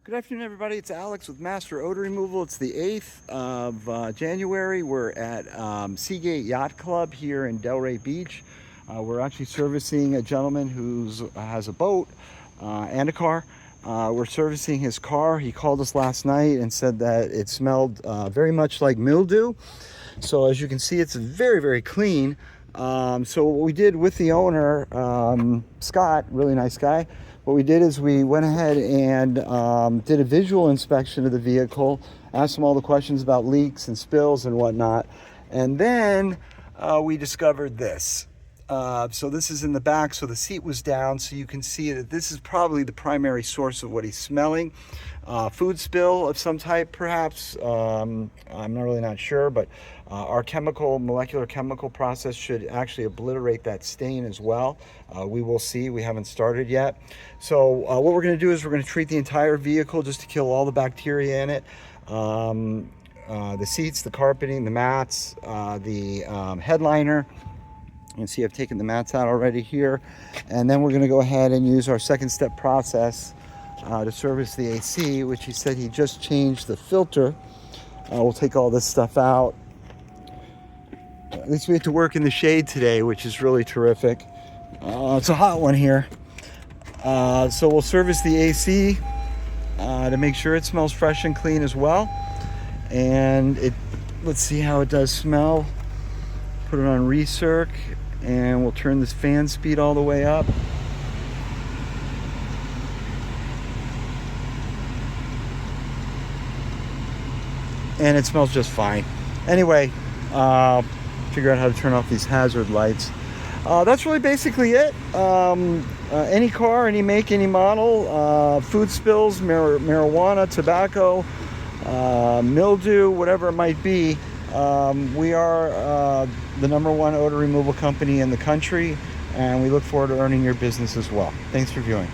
Good afternoon, everybody. It's Alex with Master Odor Removal. It's the 8th of January. We're at Seagate Yacht Club here in Delray Beach. We're actually servicing a gentleman who has a boat and a car. We're servicing his car. He called us last night and said that it smelled very much like mildew. So as you can see, it's very, very clean. So what we did with the owner, Scott, really nice guy, what we did is we went ahead and did a visual inspection of the vehicle, asked him all the questions about leaks and spills and whatnot, and then we discovered this. So this is in the back, so the seat was down, so you can see that this is probably the primary source of what he's smelling. Food spill of some type, perhaps. I'm not sure, but our molecular chemical process should actually obliterate that stain as well. We will see. We haven't started yet. So what we're going to do is we're going to treat the entire vehicle just to kill all the bacteria in it. The seats, the carpeting, the mats, the headliner. You can see I've taken the mats out already here. And then we're going to go ahead and use our second step process to service the AC, which he said he just changed the filter. We'll take all this stuff out. At least we have to work in the shade today, which is really terrific. It's a hot one here. So we'll service the AC to make sure it smells fresh and clean as well. And let's see how it does smell. Put it on recirc, and we'll turn this fan speed all the way up. And it smells just fine. Anyway, figure out how to turn off these hazard lights. That's really basically it. Any car, any make, any model, food spills, marijuana, tobacco, mildew, whatever it might be. We are the #1 odor removal company in the country, and we look forward to earning your business as well. Thanks for viewing.